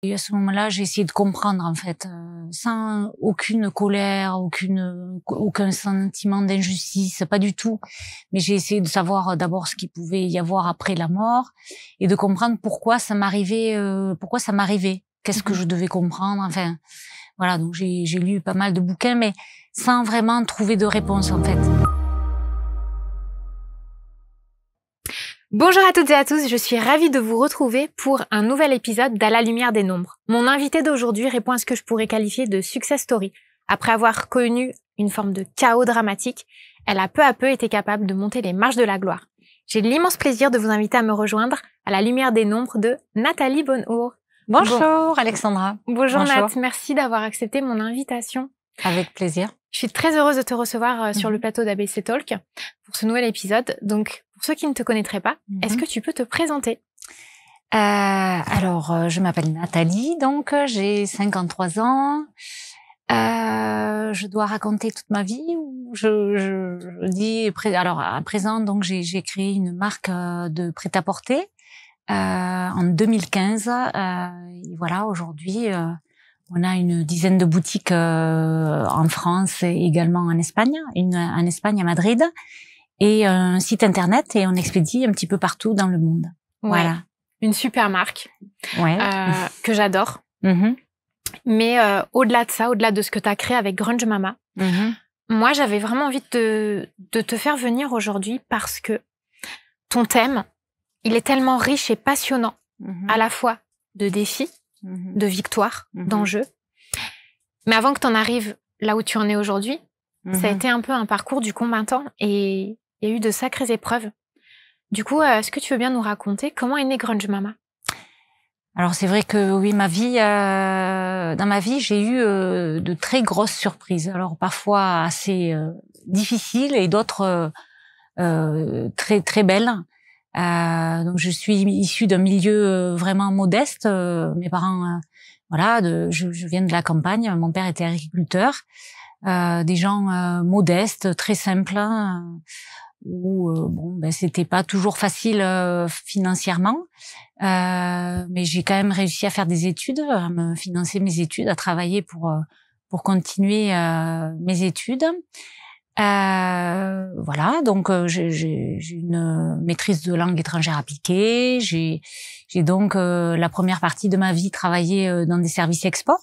Et à ce moment-là, j'ai essayé de comprendre en fait, sans aucune colère, aucun sentiment d'injustice, pas du tout. Mais j'ai essayé de savoir d'abord ce qu'il pouvait y avoir après la mort et de comprendre pourquoi ça m'arrivait, Qu'est-ce que je devais comprendre, enfin voilà. Donc j'ai lu pas mal de bouquins, mais sans vraiment trouver de réponse en fait. Bonjour à toutes et à tous, je suis ravie de vous retrouver pour un nouvel épisode d'À la lumière des nombres. Mon invité d'aujourd'hui répond à ce que je pourrais qualifier de success story. Après avoir connu une forme de chaos dramatique, elle a peu à peu été capable de monter les marches de la gloire. J'ai l'immense plaisir de vous inviter à me rejoindre à la lumière des nombres de Nathalie Bonhour. Bonjour Alexandra. Bonjour Nat, merci d'avoir accepté mon invitation. Avec plaisir. Je suis très heureuse de te recevoir sur le plateau d'ABC Talk pour ce nouvel épisode. Donc, pour ceux qui ne te connaîtraient pas, est-ce que tu peux te présenter? Alors, je m'appelle Nathalie, donc j'ai 53 ans. Je dois raconter toute ma vie. Je dis alors à présent, donc j'ai créé une marque de prêt-à-porter en 2015. Et voilà, aujourd'hui. On a une dizaine de boutiques en France et également en Espagne, une en Espagne à Madrid, et un site internet, et on expédie un petit peu partout dans le monde. Ouais, voilà. Une super marque que j'adore. Mais au-delà de ça, au-delà de ce que tu as créé avec Grunge Mama, moi j'avais vraiment envie de te faire venir aujourd'hui parce que ton thème, il est tellement riche et passionnant, à la fois de défis, de victoires, d'enjeux. Mais avant que tu en arrives là où tu en es aujourd'hui, ça a été un peu un parcours du combattant et il y a eu de sacrées épreuves. Du coup, est-ce que tu veux bien nous raconter comment est née Grunge Mama? Alors c'est vrai que oui, dans ma vie, j'ai eu de très grosses surprises. Alors parfois assez difficiles et d'autres très très belles. Donc je suis issue d'un milieu vraiment modeste. Mes parents, je viens de la campagne. Mon père était agriculteur. Des gens modestes, très simples, où c'était pas toujours facile financièrement. Mais j'ai quand même réussi à faire des études, à me financer mes études, à travailler pour continuer mes études. Voilà, donc j'ai une maîtrise de langue étrangère appliquée. J'ai donc la première partie de ma vie travaillé dans des services export.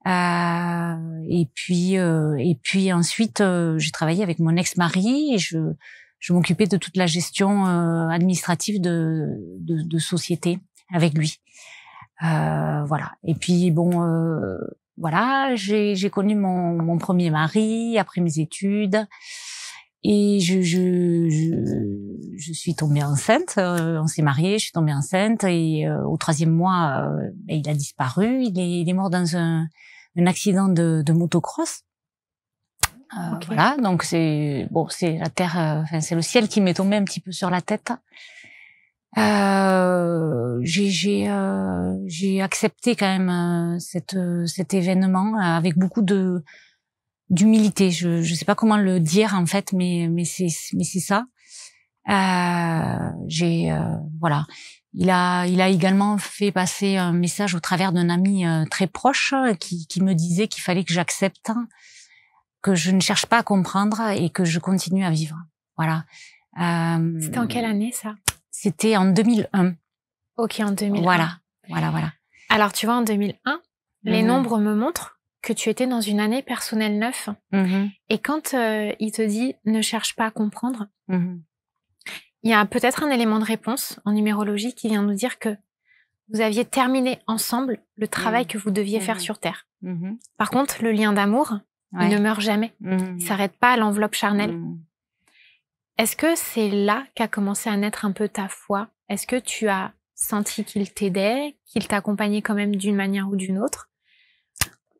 Et puis ensuite j'ai travaillé avec mon ex-mari et je m'occupais de toute la gestion administrative de société avec lui. Voilà. Et puis voilà, j'ai connu mon premier mari après mes études et je suis tombée enceinte. On s'est mariés, je suis tombée enceinte et au 3e mois, il a disparu. Il est mort dans un accident de motocross. Okay. Voilà, donc c'est la terre, c'est le ciel qui m'est tombé un petit peu sur la tête. J'ai accepté quand même cet événement avec beaucoup d'humilité. Je sais pas comment le dire en fait, mais c'est ça. Voilà. Il a également fait passer un message au travers d'un ami très proche qui me disait qu'il fallait que j'accepte, que je ne cherche pas à comprendre et que je continue à vivre. Voilà. C'était en quelle année ça? C'était en 2001. Ok, en 2001. Voilà. Alors, tu vois, en 2001, les nombres me montrent que tu étais dans une année personnelle 9. Et quand il te dit « ne cherche pas à comprendre », il y a peut-être un élément de réponse en numérologie qui vient nous dire que vous aviez terminé ensemble le travail que vous deviez faire sur Terre. Par contre, le lien d'amour, il ne meurt jamais. Il s'arrête pas à l'enveloppe charnelle. Est-ce que c'est là qu'a commencé à naître un peu ta foi? Est-ce que tu as senti qu'il t'aidait, qu'il t'accompagnait quand même d'une manière ou d'une autre?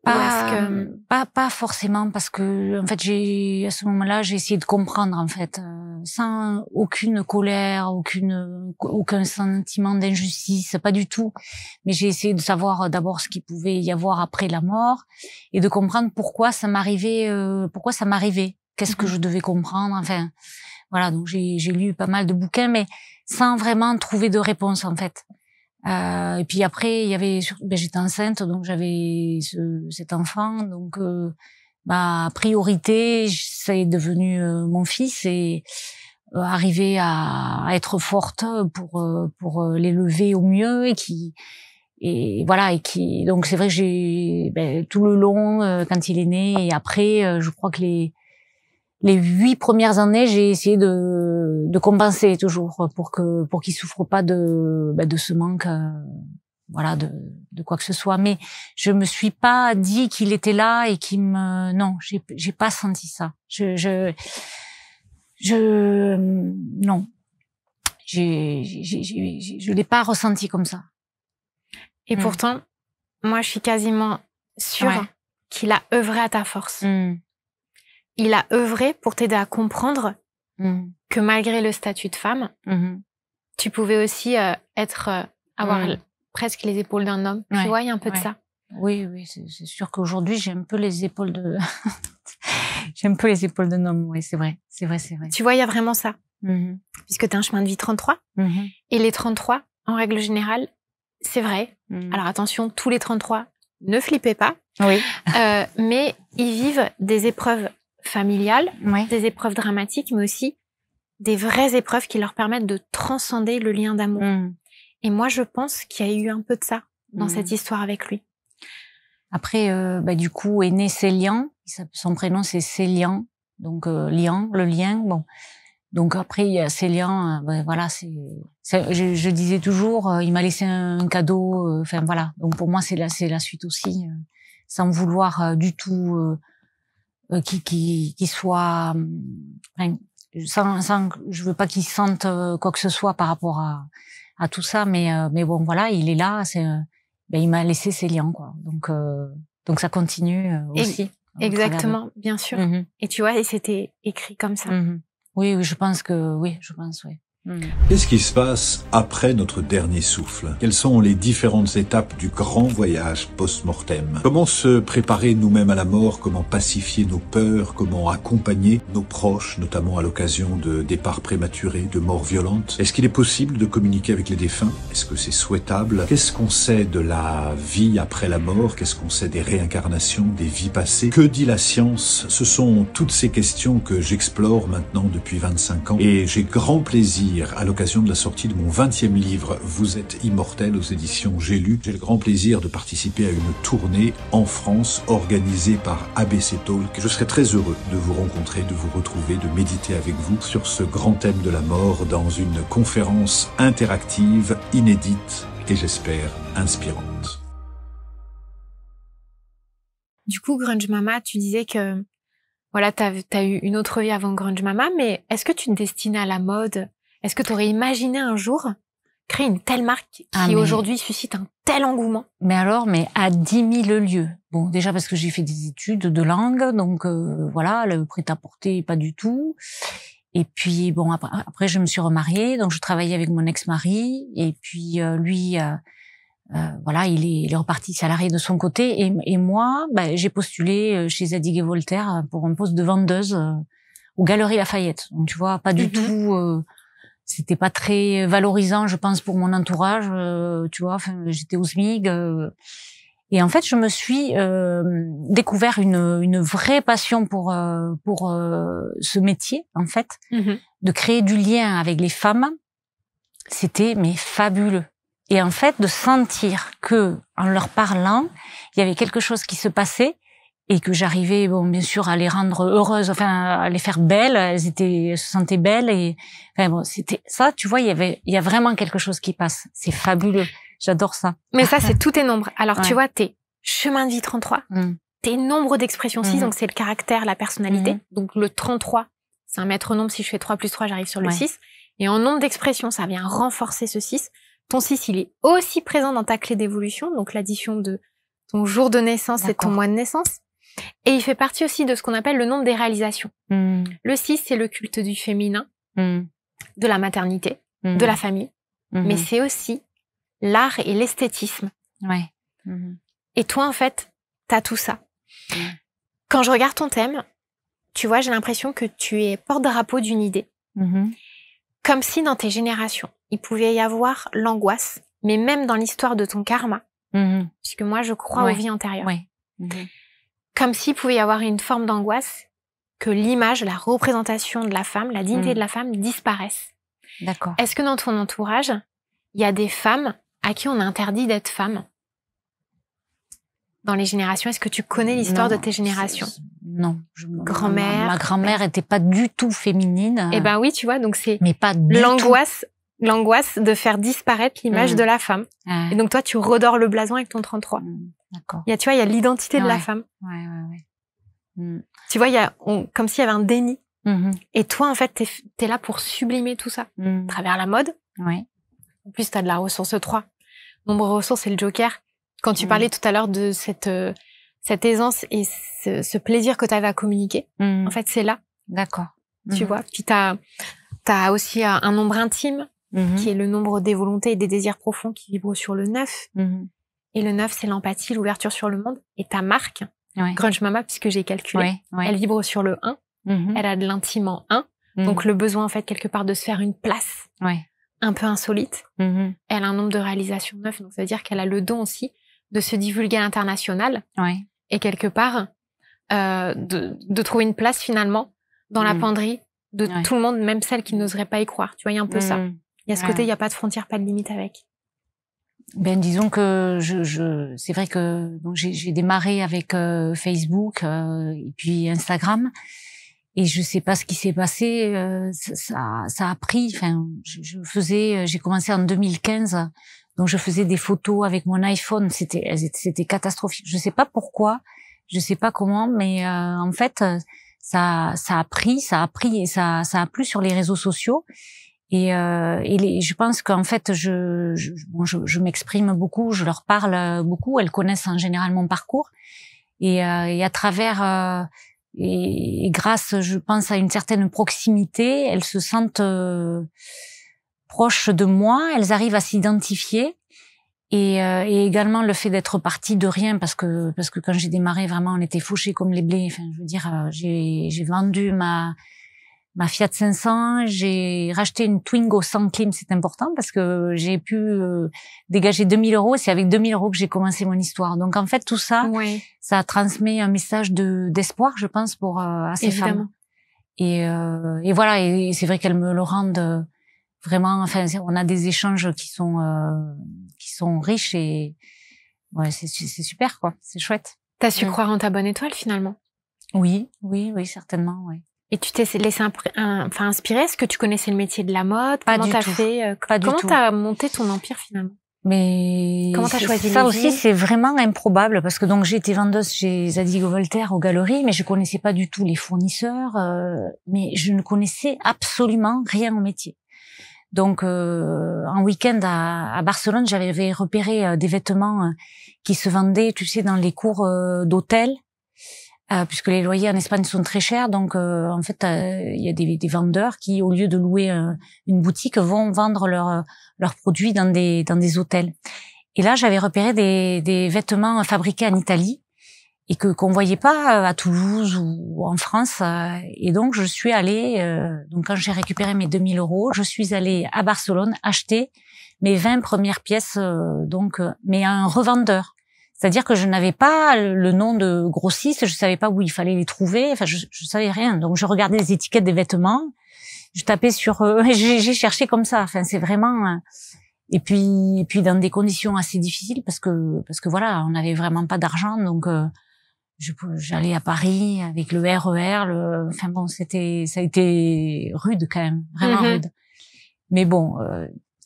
Pas forcément, parce que en fait à ce moment-là, j'ai essayé de comprendre en fait, sans aucune colère, aucun sentiment d'injustice, pas du tout. Mais j'ai essayé de savoir d'abord ce qu'il pouvait y avoir après la mort et de comprendre pourquoi ça m'arrivait, qu'est-ce que je devais comprendre, enfin. Voilà, donc j'ai lu pas mal de bouquins, mais sans vraiment trouver de réponse en fait. Et puis après, il y avait, j'étais enceinte, donc j'avais cet enfant, donc ma priorité, c'est devenu mon fils et arriver à être forte pour l'élever au mieux et voilà donc c'est vrai que j'ai tout le long quand il est né et après je crois que les 8 premières années, j'ai essayé de compenser toujours pour qu'il souffre pas de ce manque, voilà, de quoi que ce soit. Mais je me suis pas dit qu'il était là et non, j'ai pas senti ça. Non, je l'ai pas ressenti comme ça. Et pourtant, moi, je suis quasiment sûre qu'il a œuvré à ta force. Il a œuvré pour t'aider à comprendre que malgré le statut de femme, tu pouvais aussi avoir presque les épaules d'un homme. Tu vois, il y a un peu de ça. Oui, c'est sûr qu'aujourd'hui, j'ai un peu les épaules de... j'ai un peu les épaules d'un homme, oui, c'est vrai. Tu vois, il y a vraiment ça. Puisque tu as un chemin de vie 33. Et les 33, en règle générale, c'est vrai. Alors attention, tous les 33, ne flippez pas. Oui. Mais ils vivent des épreuves familiales, des épreuves dramatiques, mais aussi des vraies épreuves qui leur permettent de transcender le lien d'amour. Et moi, je pense qu'il y a eu un peu de ça dans cette histoire avec lui. Après, du coup, est né Célian. Son prénom, c'est Célian. Donc, Lian, le lien. Bon. Donc après, il y a Célian. Voilà, je disais toujours, il m'a laissé un cadeau. Enfin, voilà. Donc, pour moi, c'est la suite aussi. Sans vouloir du tout qu'il soit... je veux pas qu'il sente quoi que ce soit par rapport à tout ça, mais bon, voilà, il est là. Il m'a laissé ses liens, quoi. Donc ça continue aussi. Exactement, bien sûr. Et tu vois, et c'était écrit comme ça. Oui, je pense, oui. Qu'est-ce qui se passe après notre dernier souffle? Quelles sont les différentes étapes du grand voyage post-mortem? Comment se préparer nous-mêmes à la mort? Comment pacifier nos peurs? Comment accompagner nos proches, notamment à l'occasion de départs prématurés, de morts violentes? Est-ce qu'il est possible de communiquer avec les défunts? Est-ce que c'est souhaitable? Qu'est-ce qu'on sait de la vie après la mort? Qu'est-ce qu'on sait des réincarnations, des vies passées? Que dit la science? Ce sont toutes ces questions que j'explore maintenant depuis 25 ans et j'ai grand plaisir à l'occasion de la sortie de mon 20e livre « Vous êtes immortel » aux éditions J'ai lu. J'ai le grand plaisir de participer à une tournée en France organisée par ABC Talk. Je serai très heureux de vous rencontrer, de vous retrouver, de méditer avec vous sur ce grand thème de la mort dans une conférence interactive, inédite et j'espère inspirante. Du coup, Grunge Mama, tu disais que voilà, t'as eu une autre vie avant Grunge Mama, mais est-ce que tu te destinais à la mode? Est-ce que tu aurais imaginé un jour créer une telle marque qui aujourd'hui suscite un tel engouement? Mais à 10 000 lieues. Bon, déjà parce que j'ai fait des études de langue, donc voilà, le prêt-à-porter, pas du tout. Et puis bon, après je me suis remariée, donc je travaillais avec mon ex-mari. Et puis lui, voilà, il est reparti salarié de son côté. Et moi, j'ai postulé chez Zadig et Voltaire pour un poste de vendeuse aux Galeries Lafayette. Donc tu vois, pas du tout... c'était pas très valorisant, je pense, pour mon entourage, tu vois. Enfin, j'étais au SMIG, et en fait, je me suis découvert une vraie passion pour ce métier, en fait, de créer du lien avec les femmes. C'était fabuleux. Et en fait, de sentir que, en leur parlant, il y avait quelque chose qui se passait. Et que j'arrivais, bon, bien sûr, à les rendre heureuses, enfin, à les faire belles. Elles se sentaient belles et, enfin, bon, c'était ça, tu vois, il y a vraiment quelque chose qui passe. C'est fabuleux. J'adore ça. Mais ça, c'est tous tes nombres. Alors, tu vois, tes chemin de vie 33, tes nombres d'expression 6, donc c'est le caractère, la personnalité. Donc, le 33, c'est un maître nombre. Si je fais 3 plus 3, j'arrive sur le 6. Et en nombre d'expression, ça vient renforcer ce 6. Ton 6, il est aussi présent dans ta clé d'évolution. Donc, l'addition de ton jour de naissance et ton mois de naissance. Et il fait partie aussi de ce qu'on appelle le nombre des réalisations. Le 6, c'est le culte du féminin, de la maternité, de la famille. Mais c'est aussi l'art et l'esthétisme. Et toi, en fait, t'as tout ça. Quand je regarde ton thème, tu vois, j'ai l'impression que tu es porte-drapeau d'une idée. Comme si dans tes générations, il pouvait y avoir l'angoisse mais même dans l'histoire de ton karma, puisque moi, je crois aux vies antérieures. Comme s'il pouvait y avoir une forme d'angoisse que l'image, la représentation de la femme, la dignité de la femme disparaisse. D'accord. Est-ce que dans ton entourage, il y a des femmes à qui on a interdit d'être femme? Dans les générations, est-ce que tu connais l'histoire de tes générations? Non. Grand-mère. Ma grand-mère était pas du tout féminine. Eh ben oui, tu vois, donc c'est mais pas du l'angoisse de faire disparaître l'image de la femme. Et donc toi, tu redors le blason avec ton 33. D'accord. Tu vois, il y a l'identité de la femme. Tu vois, comme s'il y avait un déni. Et toi, en fait, t'es là pour sublimer tout ça. À travers la mode. En plus, t'as de la ressource 3. Nombre de ressources, c'est le joker. Quand tu parlais tout à l'heure de cette aisance et ce plaisir que t'avais à communiquer, en fait, c'est là. D'accord. Tu vois. Puis t'as aussi un nombre intime, qui est le nombre des volontés et des désirs profonds qui vibrent sur le 9. Et le 9, c'est l'empathie, l'ouverture sur le monde. Et ta marque, Grunge Mama, puisque j'ai calculé, elle vibre sur le 1. Elle a de l'intime en 1. Donc le besoin, en fait, quelque part, de se faire une place un peu insolite. Elle a un nombre de réalisations 9. Donc ça veut dire qu'elle a le don aussi de se divulguer à l'international. Et quelque part, de trouver une place, finalement, dans la penderie de tout le monde, même celles qui n'oseraient pas y croire. Tu vois, il y a un peu ça. Il y a ce côté, il n'y a pas de frontières, pas de limite avec. Ben disons que c'est vrai que donc j'ai démarré avec Facebook et puis Instagram et je sais pas ce qui s'est passé, ça a pris. Enfin, j'ai commencé en 2015, donc je faisais des photos avec mon iPhone, c'était catastrophique. Je sais pas pourquoi, je sais pas comment, mais en fait ça a pris et ça a plu sur les réseaux sociaux. Et je pense qu'en fait, je m'exprime beaucoup, je leur parle beaucoup. Elles connaissent en général mon parcours, et à travers et grâce, je pense, à une certaine proximité, elles se sentent proches de moi. Elles arrivent à s'identifier, et également le fait d'être partie de rien, parce que quand j'ai démarré, vraiment, on était fauchés comme les blés. Enfin, je veux dire, j'ai vendu ma Fiat 500, j'ai racheté une Twingo sans clim, c'est important parce que j'ai pu dégager 2000 €. C'est avec 2000 € que j'ai commencé mon histoire. Donc en fait tout ça, ça transmet un message d'espoir, je pense, à ces femmes. Et voilà. Et c'est vrai qu'elles me le rendent vraiment. Enfin, on a des échanges qui sont riches et c'est super quoi. C'est chouette. T'as su croire en ta bonne étoile finalement. Oui, certainement, oui. Et tu t'es laissé inspirer? Est-ce que tu connaissais le métier de la mode? Pas du tout. Comment t'as monté ton empire finalement? Mais comment t'as choisi ça aussi, c'est vraiment improbable parce que donc j'ai été vendeuse chez Zadig & Voltaire aux galeries, mais je connaissais pas du tout les fournisseurs, mais je ne connaissais absolument rien au métier. Donc en week-end à Barcelone, j'avais repéré des vêtements qui se vendaient, tu sais, dans les cours d'hôtel. Puisque les loyers en Espagne sont très chers, donc en fait il y a des vendeurs qui, au lieu de louer une boutique, vont vendre leurs produits dans des hôtels. Et là j'avais repéré des vêtements fabriqués en Italie et qu'on voyait pas à Toulouse ou en France, et donc je suis allée, donc quand j'ai récupéré mes 2000 €, je suis allée à Barcelone acheter mes 20 premières pièces, mais à un revendeur. C'est-à-dire que je n'avais pas le nom de grossiste, je savais pas où il fallait les trouver, enfin je savais rien. Donc je regardais les étiquettes des vêtements, je tapais sur j'ai cherché comme ça. Enfin c'est vraiment et puis dans des conditions assez difficiles parce que voilà, on n'avait vraiment pas d'argent, donc j'allais à Paris avec le RER, enfin bon, ça a été rude quand même, vraiment rude. Mais bon,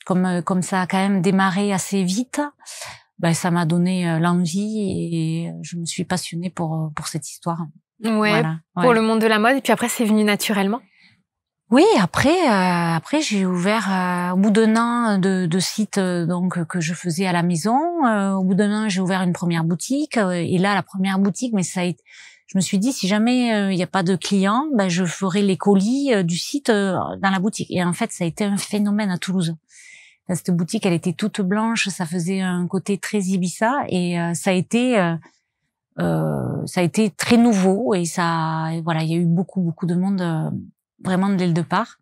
comme ça a quand même démarré assez vite, ça m'a donné l'envie et je me suis passionnée pour cette histoire. Voilà, pour le monde de la mode. Et puis après, c'est venu naturellement. Oui, après j'ai ouvert au bout d'un an de site donc que je faisais à la maison. Au bout d'un an, j'ai ouvert une première boutique. Et là, la première boutique, mais je me suis dit, si jamais il n'y a pas de clients, je ferai les colis du site dans la boutique. Et en fait, ça a été un phénomène à Toulouse. Cette boutique, elle était toute blanche, ça faisait un côté très Ibiza, et ça a été très nouveau, et voilà, il y a eu beaucoup de monde vraiment dès le départ.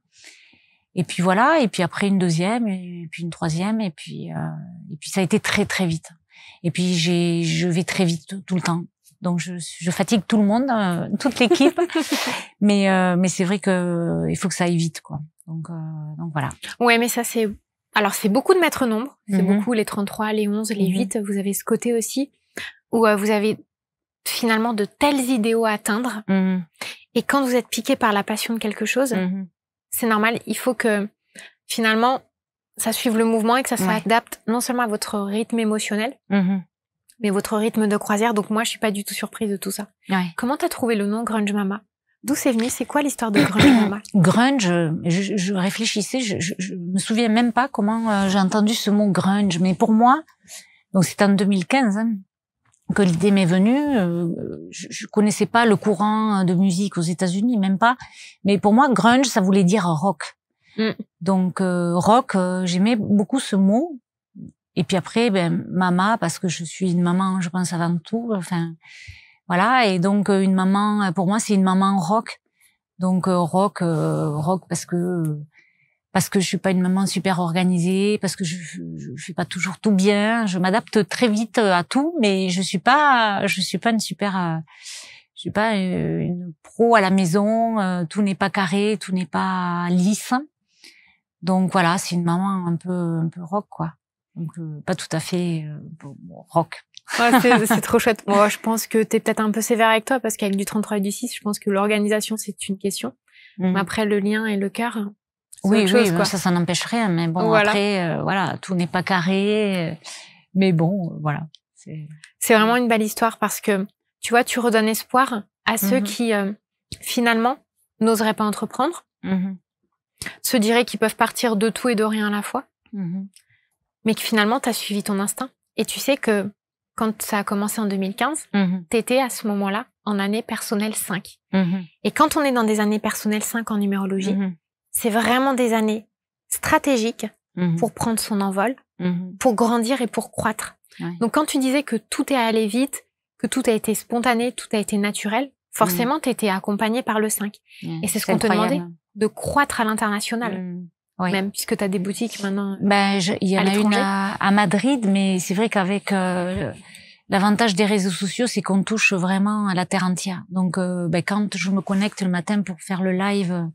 Et puis voilà, et puis après une deuxième, et puis une troisième, et puis ça a été très très vite. Et puis je vais très vite tout le temps. Donc je fatigue tout le monde, toute l'équipe. mais c'est vrai que il faut que ça aille vite, quoi. Donc voilà. Ouais, mais ça c'est beaucoup de maîtres nombres, c'est beaucoup les 33, les 11, les 8, vous avez ce côté aussi où vous avez finalement de tels idéaux à atteindre. Et quand vous êtes piqué par la passion de quelque chose, c'est normal, il faut que finalement ça suive le mouvement et que ça s'adapte non seulement à votre rythme émotionnel, mais votre rythme de croisière. Donc moi, je suis pas du tout surprise de tout ça. Ouais. Comment t'as trouvé le nom Grunge Mama? D'où c'est venu? C'est quoi l'histoire de Grunge Mama? Grunge, je réfléchissais, je me souviens même pas comment j'ai entendu ce mot grunge, mais pour moi, donc c'était en 2015 que l'idée m'est venue. Je connaissais pas le courant de musique aux États-Unis, même pas. Mais pour moi, grunge, ça voulait dire rock. Donc rock, j'aimais beaucoup ce mot. Et puis après, mama, parce que je suis une maman, je pense avant tout. Enfin, voilà. Et donc une maman, pour moi, c'est une maman rock. Donc rock parce que je suis pas une maman super organisée, parce que je fais pas toujours tout bien. Je m'adapte très vite à tout, mais je suis pas une pro à la maison. Tout n'est pas carré, tout n'est pas lisse. Donc voilà, c'est une maman un peu rock, quoi. Donc pas tout à fait rock. Ouais, c'est trop chouette. Moi, je pense que t'es peut-être un peu sévère avec toi parce qu'avec du 33 et du 6, je pense que l'organisation c'est une question. Mais après le lien et le cœur, c'est autre chose, quoi. Ça n'empêche rien. Mais bon, voilà. Après, voilà, tout n'est pas carré. Mais bon, voilà. C'est vraiment une belle histoire parce que tu vois, tu redonnes espoir à ceux qui finalement n'oseraient pas entreprendre, se diraient qu'ils peuvent partir de tout et de rien à la fois, mais que finalement t'as suivi ton instinct. Et tu sais que quand ça a commencé en 2015, t'étais à ce moment-là en année personnelle 5. Et quand on est dans des années personnelles 5 en numérologie, c'est vraiment des années stratégiques pour prendre son envol, pour grandir et pour croître. Ouais. Donc quand tu disais que tout est allé vite, que tout a été spontané, tout a été naturel, forcément t'étais accompagné par le 5. Et c'est ce qu'on te demandait, de croître à l'international. Oui. Même puisque tu as des boutiques maintenant. Il y en a une à Madrid, mais c'est vrai qu'avec l'avantage des réseaux sociaux, c'est qu'on touche vraiment à la terre entière. Donc quand je me connecte le matin pour faire le live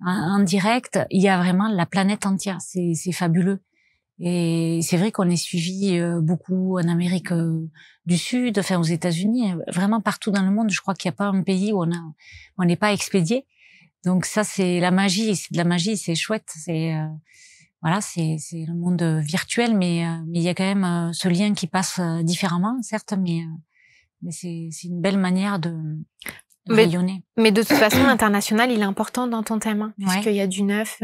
en direct, il y a vraiment la planète entière. C'est fabuleux. Et c'est vrai qu'on est suivi beaucoup en Amérique du Sud, enfin aux États-Unis, vraiment partout dans le monde. Je crois qu'il n'y a pas un pays où on n'est pas expédié. Donc ça, c'est la magie, c'est de la magie, c'est chouette. C'est voilà, c'est le monde virtuel, mais il y a quand même ce lien qui passe différemment, certes, mais c'est une belle manière de rayonner. Mais de toute façon, l'international, il est important dans ton thème, hein, puisqu'il y a du 9.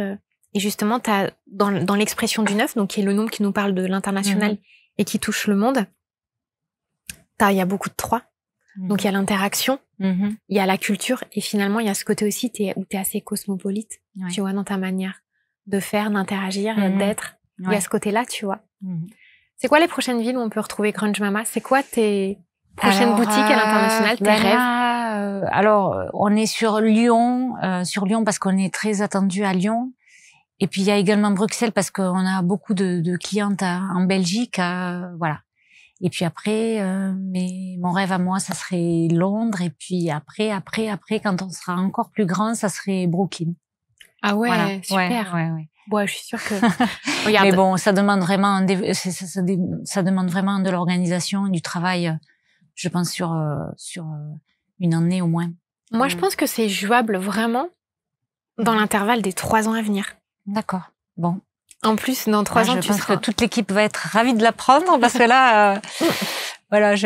Et justement, t'as dans l'expression du 9, donc qui est le nombre qui nous parle de l'international et qui touche le monde, il y a beaucoup de 3. Donc il y a l'interaction, il y a la culture, et finalement il y a ce côté aussi où t'es assez cosmopolite, tu vois, dans ta manière de faire, d'interagir, d'être. Il y a ce côté-là, tu vois. C'est quoi les prochaines villes où on peut retrouver Grunge Mama? C'est quoi tes prochaines boutiques à l'international, tes rêves? Alors on est sur Lyon parce qu'on est très attendu à Lyon. Et puis il y a également Bruxelles parce qu'on a beaucoup de clientes en Belgique, voilà. Et puis après, mais mon rêve à moi, ça serait Londres. Et puis après, quand on sera encore plus grand, ça serait Brooklyn. Ah ouais, voilà. Super. Ouais, je suis sûre que. Regarde. Mais bon, ça demande vraiment, ça demande vraiment de l'organisation, du travail. Je pense sur une année au moins. Moi, je pense que c'est jouable vraiment dans l'intervalle des 3 ans à venir. D'accord. Bon. En plus, dans 3 ans, je pense que toute l'équipe va être ravie de l'apprendre parce que là, voilà,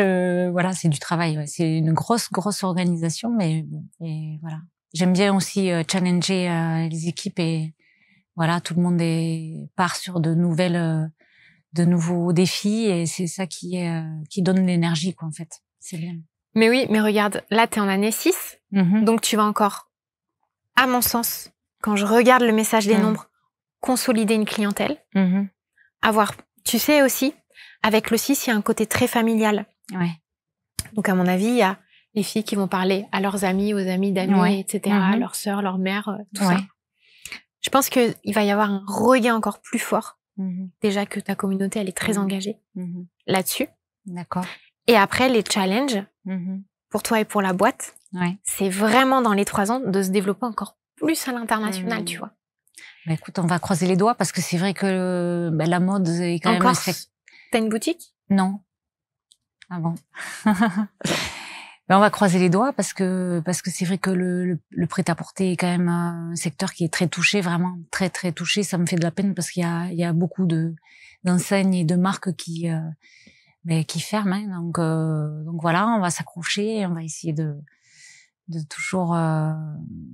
c'est du travail. Ouais. C'est une grosse organisation, mais bon, et voilà. J'aime bien aussi challenger les équipes et voilà, tout le monde part sur de nouveaux défis et c'est ça qui donne l'énergie, quoi, en fait. C'est bien. Mais oui, mais regarde, là, t'es en année 6, donc tu vas encore, à mon sens, quand je regarde le message des nombres, consolider une clientèle, avoir, tu sais aussi, avec le 6, il y a un côté très familial. Ouais. Donc, à mon avis, il y a les filles qui vont parler à leurs amis, aux amis d'amis, etc., à leurs sœurs, leur mère, tout ça. Je pense qu'il va y avoir un regain encore plus fort. Déjà que ta communauté, elle est très engagée là-dessus. D'accord. Et après, les challenges, pour toi et pour la boîte, c'est vraiment dans les 3 ans de se développer encore plus à l'international, tu vois. Bah écoute, on va croiser les doigts parce que c'est vrai que la mode est quand encore, même... T'as une boutique? Non. Ah bon. On va croiser les doigts parce que c'est vrai que le prêt-à-porter est quand même un secteur qui est très touché, vraiment très très touché. Ça me fait de la peine parce qu'il y a beaucoup d'enseignes et de marques qui ferment. Hein. Donc voilà, on va s'accrocher, on va essayer de toujours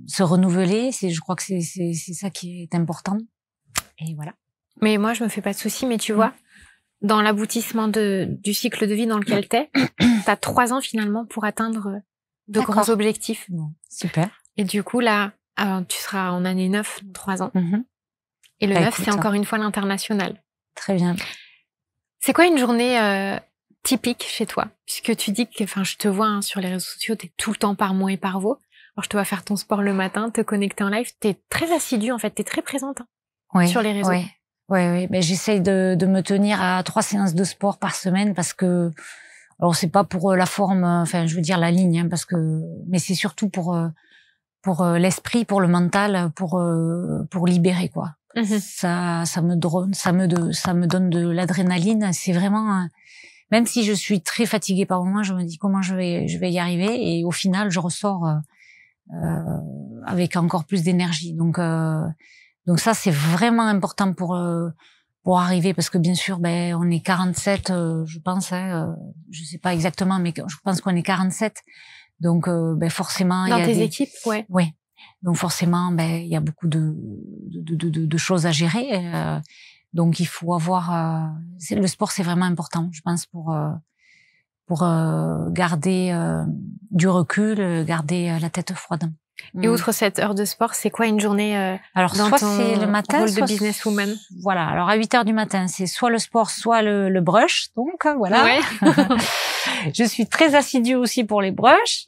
se renouveler. Je crois que c'est ça qui est important. Et voilà. Mais moi, je me fais pas de soucis. Mais tu vois, dans l'aboutissement du cycle de vie dans lequel t'es, t'as 3 ans finalement pour atteindre de grands objectifs. Bon, super. Et du coup, là, tu seras en année 9, 3 ans. Et le 9, c'est encore une fois l'international. Très bien. C'est quoi une journée typique chez toi? Puisque tu dis que, je te vois sur les réseaux sociaux, t'es tout le temps par moi et par vous. Alors, je te vois faire ton sport le matin, te connecter en live. T'es très assidue, en fait. T'es très présente sur les réseaux. Oui. Mais j'essaye de me tenir à 3 séances de sport par semaine parce que, alors c'est pas pour la forme, je veux dire la ligne, hein, mais c'est surtout pour l'esprit, pour le mental, pour libérer, quoi. Ça me donne de l'adrénaline. C'est vraiment, même si je suis très fatiguée par moment, je me dis comment je vais y arriver, et au final, je ressors avec encore plus d'énergie. Donc ça, c'est vraiment important pour arriver, parce que bien sûr, on est 47, je pense, je sais pas exactement, mais je pense qu'on est 47. Donc, forcément, dans tes équipes, ouais. Ouais. Donc forcément, il y a beaucoup de choses à gérer. Donc il faut avoir. Le sport, c'est vraiment important, je pense, pour garder du recul, garder la tête froide. Et outre cette heure de sport, c'est quoi une journée alors, dans soit ton c'est le matin, rôle soit de businesswoman? Voilà. Alors à 8h du matin, c'est soit le sport, soit le brush. Donc voilà. Ouais. Je suis très assidue aussi pour les brushs.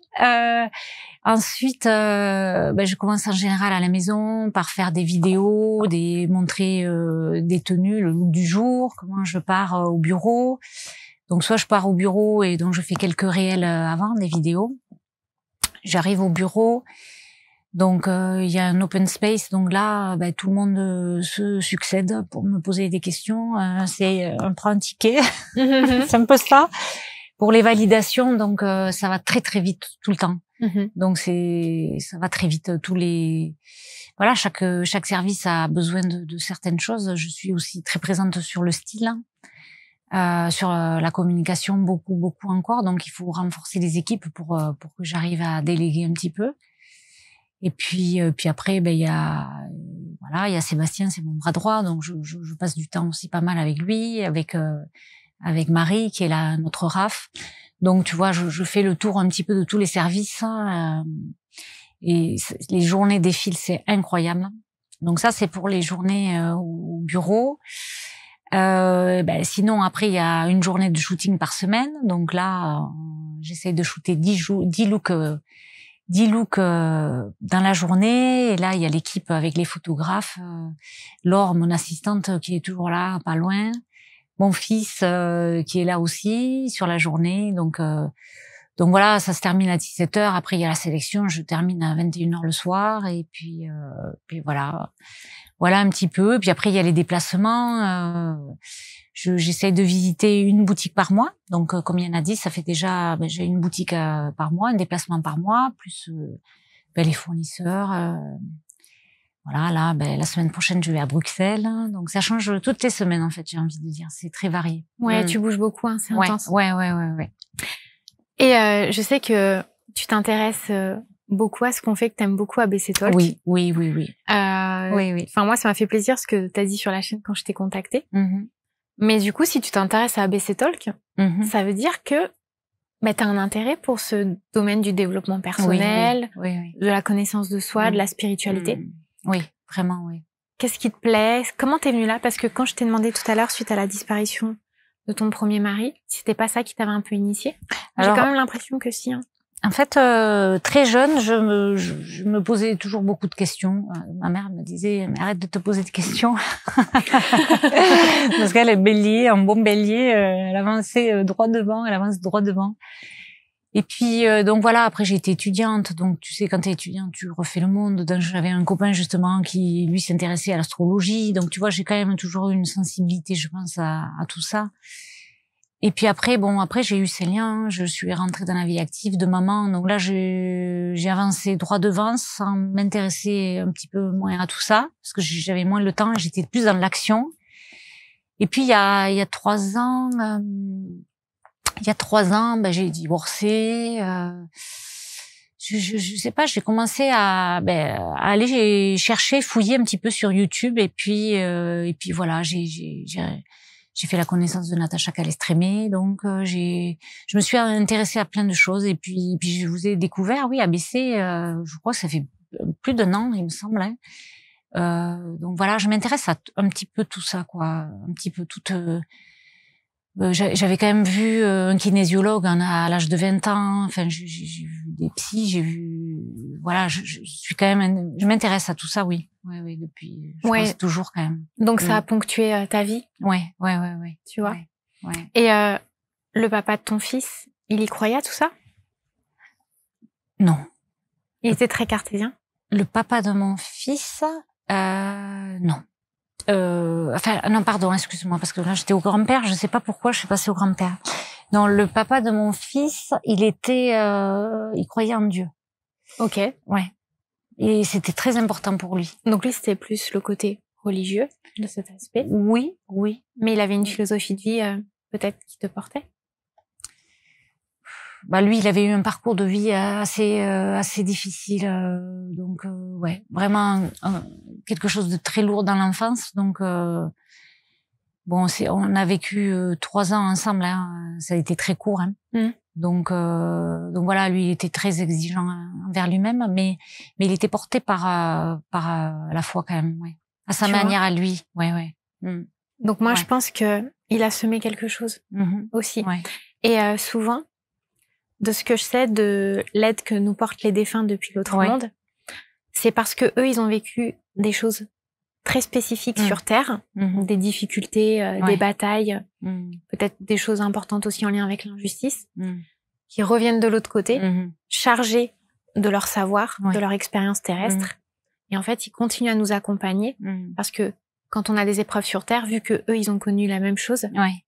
Ensuite, je commence en général à la maison par faire des vidéos, montrer des tenues, le look du jour, comment je pars au bureau. Donc soit je pars au bureau et donc je fais quelques réels avant, des vidéos. J'arrive au bureau. Donc il y a un open space, donc là tout le monde se succède pour me poser des questions. On prend un ticket, c'est un peu ça. Pour les validations, donc ça va très très vite tout le temps. Donc ça va très vite. Voilà, chaque service a besoin de certaines choses. Je suis aussi très présente sur le style, sur la communication, beaucoup encore. Donc il faut renforcer les équipes pour que j'arrive à déléguer un petit peu. Et puis après, il y a Sébastien, c'est mon bras droit, donc je passe du temps aussi pas mal avec lui, avec Marie qui est notre RAF. Donc tu vois, je fais le tour un petit peu de tous les services, et les journées défilent, c'est incroyable. Donc ça, c'est pour les journées au bureau. Sinon après, il y a une journée de shooting par semaine. Donc là, j'essaie de shooter 10 looks. 10 looks dans la journée, et là il y a l'équipe avec les photographes, Laure, mon assistante, qui est toujours là, pas loin, mon fils qui est là aussi sur la journée, donc voilà, ça se termine à 17h. Après il y a la sélection, je termine à 21h le soir, et puis voilà un petit peu. Puis après il y a les déplacements. J'essaye de visiter une boutique par mois. Donc, comme il y en a 10, ça fait déjà, j'ai une boutique par mois, un déplacement par mois, plus les fournisseurs. Voilà, là, la semaine prochaine, je vais à Bruxelles. Donc, ça change toutes les semaines, en fait, j'ai envie de dire. C'est très varié. Ouais, tu bouges beaucoup, hein, c'est intense. Ouais. Et je sais que tu t'intéresses beaucoup à ce qu'on fait, que t'aimes beaucoup ABC Talk. Oui. Oui. Enfin, moi, ça m'a fait plaisir ce que t'as dit sur la chaîne quand je t'ai contactée. Mais du coup, si tu t'intéresses à ABC Talk, ça veut dire que t'as un intérêt pour ce domaine du développement personnel, oui. de la connaissance de soi, de la spiritualité. Oui, vraiment, oui. Qu'est-ce qui te plaît? Comment t'es venue là? Parce que quand je t'ai demandé tout à l'heure, suite à la disparition de ton premier mari, c'était pas ça qui t'avait un peu initié? J'ai quand même l'impression que si. Hein. En fait, très jeune, je me posais toujours beaucoup de questions. Ma mère me disait, mais arrête de te poser de questions. Parce qu'elle est bélier, un bon bélier, elle avançait droit devant, elle avance droit devant. Et puis, donc voilà, après j'ai été étudiante. Donc tu sais, quand t'es étudiante, tu refais le monde. Donc, j'avais un copain justement qui, lui, s'intéressait à l'astrologie. Donc tu vois, j'ai quand même toujours eu une sensibilité, je pense, à tout ça. Et puis après, j'ai eu ces liens, je suis rentrée dans la vie active de maman. Donc là, j'ai avancé droit devant sans m'intéresser un petit peu moins à tout ça, parce que j'avais moins le temps et j'étais plus dans l'action. Et puis, il y a 3 ans, j'ai divorcé. Je sais pas, j'ai commencé à aller chercher, fouiller un petit peu sur YouTube. Et puis voilà, j'ai fait la connaissance de Natacha Calestrémé, donc je me suis intéressée à plein de choses et puis je vous ai découvert, oui, ABC, je crois que ça fait plus d'1 an, il me semble. Hein. Donc voilà, je m'intéresse à un petit peu tout ça, quoi, un petit peu toute. J'avais quand même vu un kinésiologue à l'âge de 20 ans. Enfin, j'ai vu des psys, j'ai vu. Voilà, je suis quand même. Je m'intéresse à tout ça, oui. Oui, depuis. Je pense toujours quand même. Donc ça a ponctué ta vie. Ouais. Tu vois. Ouais. Et le papa de ton fils, il y croyait à tout ça? Non. Il était très cartésien? Le papa de mon fils, non. Non, pardon, excuse-moi, parce que là, j'étais au grand-père, je sais pas pourquoi je suis passée au grand-père. Non, le papa de mon fils, il croyait en Dieu. Ok. Ouais. Et c'était très important pour lui. Donc lui, c'était plus le côté religieux de cet aspect? Oui. Mais il avait une philosophie de vie, peut-être, qui te portait? Lui, il avait eu un parcours de vie assez difficile, donc ouais, vraiment quelque chose de très lourd dans l'enfance. Donc on a vécu 3 ans ensemble, hein, ça a été très court, hein. Donc voilà, lui, il était très exigeant envers lui-même, mais il était porté par la foi quand même, ouais, à sa manière à lui, ouais. Donc moi, je pense que il a semé quelque chose aussi, et souvent. De ce que je sais de l'aide que nous portent les défunts depuis l'autre monde, c'est parce que eux, ils ont vécu des choses très spécifiques sur Terre, des difficultés, des batailles, peut-être des choses importantes aussi en lien avec l'injustice, qui reviennent de l'autre côté, chargés de leur savoir, de leur expérience terrestre. Et en fait, ils continuent à nous accompagner parce que quand on a des épreuves sur Terre, vu que eux, ils ont connu la même chose,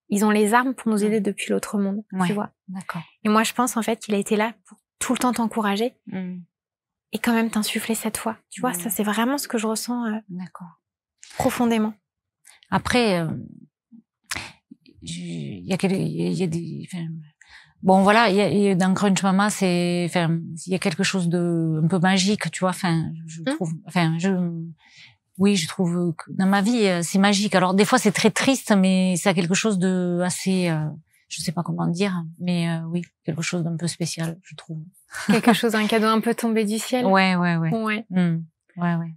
ils ont les armes pour nous aider depuis l'autre monde, tu vois. D'accord. Et moi, je pense, en fait, qu'il a été là pour tout le temps t'encourager et quand même t'insuffler cette foi. Tu vois, ça, c'est vraiment ce que je ressens profondément. Après, il y a des... Bon, voilà, dans Crunch Mama, il y a quelque chose de un peu magique, tu vois, je trouve, oui, je trouve que dans ma vie, c'est magique. Alors, des fois, c'est très triste, mais ça a quelque chose de assez, je sais pas comment dire, mais oui, quelque chose d'un peu spécial, je trouve. Quelque chose, un cadeau un peu tombé du ciel. Ouais. Ouais. Mais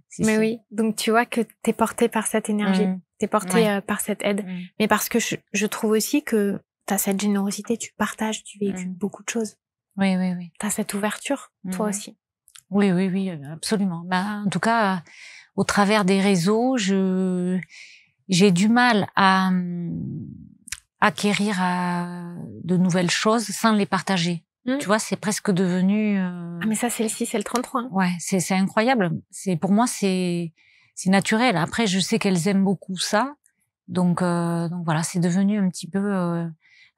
ça. oui, donc tu vois que t'es porté par cette énergie, t'es porté par cette aide. Mais parce que je trouve aussi que t'as cette générosité, tu partages, tu véhicules beaucoup de choses. Oui. T'as cette ouverture, toi aussi. Oui, absolument. En tout cas, au travers des réseaux, j'ai du mal à acquérir de nouvelles choses sans les partager. Tu vois, c'est presque devenu... Ah, mais ça, c'est le 6 et le 33. Hein. Ouais, c'est incroyable. Pour moi, c'est naturel. Après, je sais qu'elles aiment beaucoup ça. Donc voilà, c'est devenu un petit peu un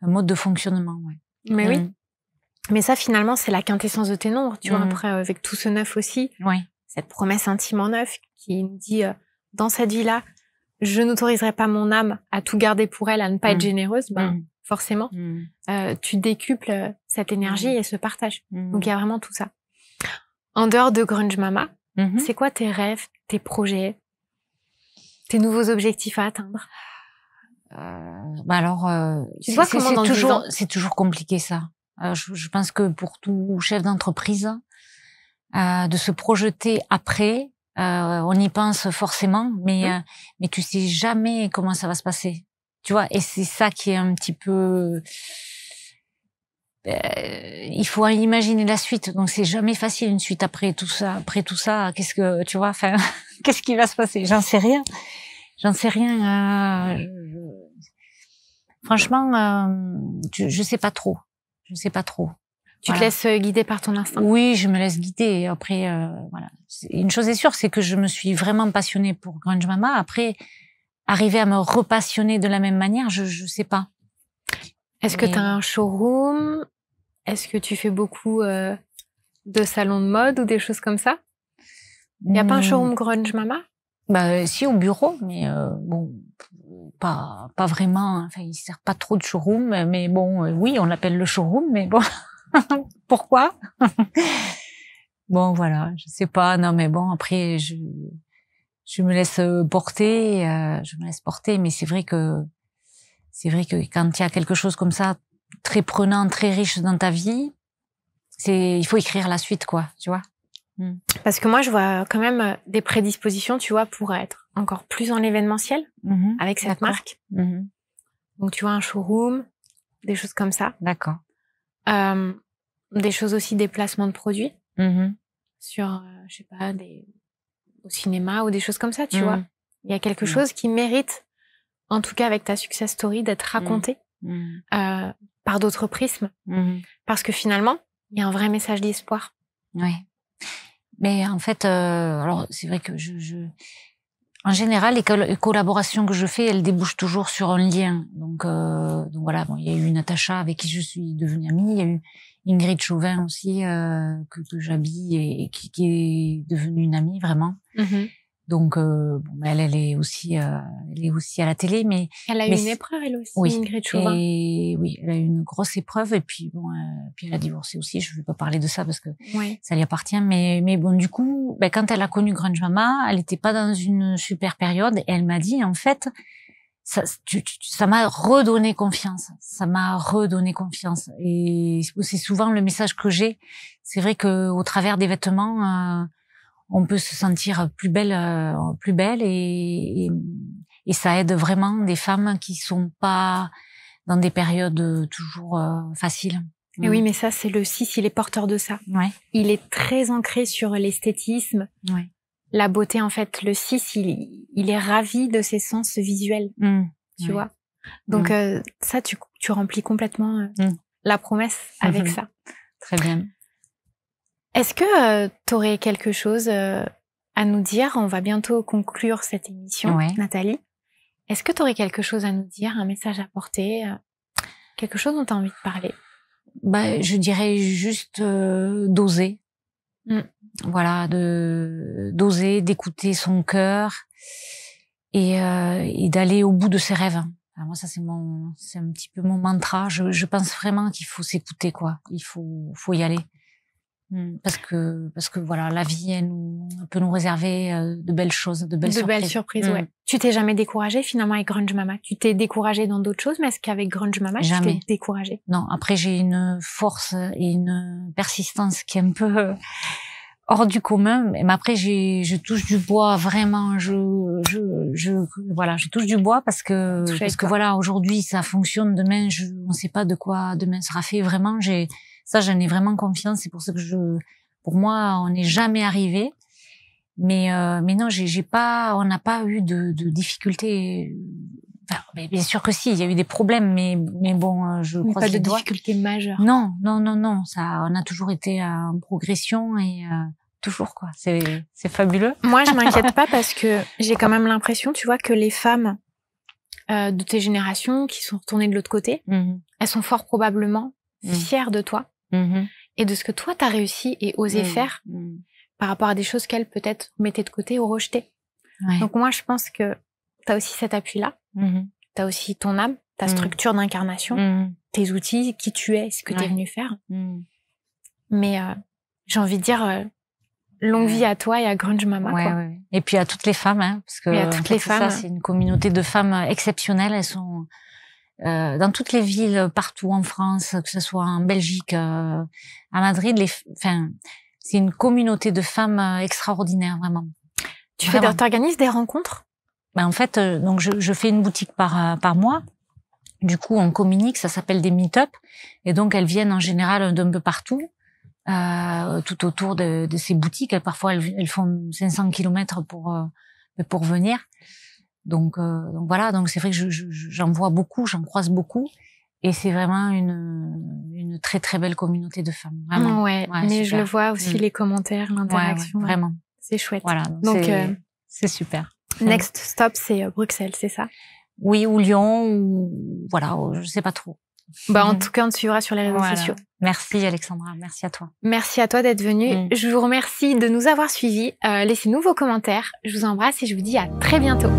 mode de fonctionnement. Ouais. Mais oui. Mais ça, finalement, c'est la quintessence de tes nombres. Tu vois, après, avec tout ce neuf aussi. Ouais. Cette promesse intime en neuf qui nous dit, dans cette vie-là, je n'autoriserai pas mon âme à tout garder pour elle, à ne pas être généreuse. Forcément, tu décuples cette énergie et ce partage. Donc, il y a vraiment tout ça. En dehors de Grunge Mama, c'est quoi tes rêves, tes projets, tes nouveaux objectifs à atteindre? Tu vois comment dans 10 ans? C'est toujours compliqué, ça. Je pense que pour tout chef d'entreprise, de se projeter après, on y pense forcément, mais tu sais jamais comment ça va se passer. Tu vois, et c'est ça qui est un petit peu il faut imaginer la suite. Donc c'est jamais facile une suite après tout ça. Après tout ça, qu'est-ce que tu vois, enfin, qu'est-ce qui va se passer? J'en sais rien. Franchement, je sais pas trop. Je sais pas trop. Tu te laisses guider par ton instinct? Oui, je me laisse guider. Après, voilà. Une chose est sûre, c'est que je me suis vraiment passionnée pour Grunge Mama. Après, arriver à me repassionner de la même manière, je sais pas. Est-ce que tu as un showroom? Est-ce que tu fais beaucoup de salons de mode ou des choses comme ça? Il n'y a pas un showroom Grunge Mama? Bah si, au bureau, mais bon, pas vraiment. Enfin, il sert pas trop de showroom, mais bon, oui, on l'appelle le showroom, mais bon, pourquoi? Bon, voilà, je sais pas. Non, mais bon, après, je me laisse porter, mais c'est vrai que quand il y a quelque chose comme ça, très prenant, très riche dans ta vie, il faut écrire la suite, quoi, tu vois. Parce que moi, je vois quand même des prédispositions, tu vois, pour être encore plus dans l'événementiel avec cette marque. Donc, tu vois, un showroom, des choses comme ça. D'accord. Des choses aussi, des placements de produits sur, je sais pas, au cinéma ou des choses comme ça, tu vois. Il y a quelque chose qui mérite, en tout cas avec ta success story, d'être raconté par d'autres prismes. Parce que finalement, il y a un vrai message d'espoir. Oui. Mais en fait, alors c'est vrai que en général, les collaborations que je fais, elles débouchent toujours sur un lien. Donc voilà, bon, il y a eu Natacha avec qui je suis devenue amie, il y a eu Ingrid Chauvin aussi que j'habille et qui est devenue une amie vraiment. Donc bon, elle est aussi à la télé, mais elle a eu une épreuve elle aussi, oui, Ingrid Chauvin. Et oui, elle a eu une grosse épreuve et puis bon, puis elle a divorcé aussi. Je vais pas parler de ça parce que ça lui appartient, mais bon, du coup, ben, quand elle a connu Grunge Mama, elle était pas dans une super période et elle m'a dit en fait, ça m'a redonné confiance. Ça m'a redonné confiance et c'est souvent le message que j'ai. C'est vrai que au travers des vêtements. On peut se sentir plus belle et ça aide vraiment des femmes qui sont pas dans des périodes toujours faciles. Et oui, mais ça, c'est le 6, il est porteur de ça. Ouais. Il est très ancré sur l'esthétisme, la beauté. En fait, le 6, il est ravi de ses sens visuels, tu vois. Donc ça, tu remplis complètement la promesse avec ça. Très bien. Est-ce que tu aurais quelque chose à nous dire? On va bientôt conclure cette émission, Nathalie. Est-ce que tu aurais quelque chose à nous dire, un message à porter, quelque chose dont tu as envie de parler? Bah, je dirais juste d'oser. Voilà, d'oser, d'écouter son cœur et d'aller au bout de ses rêves. Alors moi, ça c'est un petit peu mon mantra. Je pense vraiment qu'il faut s'écouter, quoi. Il faut y aller. Parce que voilà, la vie elle peut nous réserver de belles choses, de belles surprises. Ouais. Tu t'es jamais découragée finalement avec Grunge Mama? Tu t'es découragée dans d'autres choses, mais est-ce qu'avec Grunge Mama tu t'es découragée? Non, après j'ai une force et une persistance qui est un peu hors du commun, mais après je touche du bois vraiment, voilà, je touche du bois parce que voilà, aujourd'hui ça fonctionne, demain on sait pas de quoi demain sera fait. Vraiment, j'en ai vraiment confiance. C'est pour ça que pour moi, on n'est jamais arrivé. Mais non, on n'a pas eu de difficultés. Enfin, bien sûr que si, il y a eu des problèmes, mais bon, je crois pas de difficultés majeures. Non. Ça, on a toujours été en progression et toujours, quoi. C'est fabuleux. Moi, je m'inquiète pas parce que j'ai quand même l'impression, tu vois, que les femmes de tes générations qui sont retournées de l'autre côté, elles sont fort probablement fières de toi. Et de ce que toi t'as réussi et osé faire par rapport à des choses qu'elles peut-être mettaient de côté ou rejetaient. Donc moi je pense que t'as aussi cet appui-là, t'as aussi ton âme, ta structure d'incarnation, tes outils, qui tu es, ce que t'es venu faire. Mais j'ai envie de dire longue vie à toi et à Grunge Mama. Quoi. Et puis à toutes les femmes, hein, parce que et à toutes les femmes. C'est une communauté de femmes exceptionnelles. Elles sont dans toutes les villes, partout en France, que ce soit en Belgique, à Madrid, c'est une communauté de femmes extraordinaire, vraiment. T'organises des rencontres? Ben en fait, donc je fais une boutique par mois, du coup, on communique, ça s'appelle des meet-up. Et donc, elles viennent en général d'un peu partout, tout autour de ces boutiques. Parfois, elles font 500 kilomètres pour venir. Donc voilà, donc c'est vrai que j'en vois beaucoup, j'en croise beaucoup. Et c'est vraiment une très, très belle communauté de femmes. Vraiment. Ouais, mais super. Je le vois aussi, les commentaires, l'interaction. Ouais, vraiment. C'est chouette. Voilà. Donc, c'est super. Next stop, c'est Bruxelles, c'est ça? Oui, ou Lyon, ou voilà, je sais pas trop. En tout cas, on te suivra sur les réseaux sociaux. Merci Alexandra, merci à toi. Merci à toi d'être venue. Je vous remercie de nous avoir suivis. Laissez-nous vos commentaires. Je vous embrasse et je vous dis à très bientôt.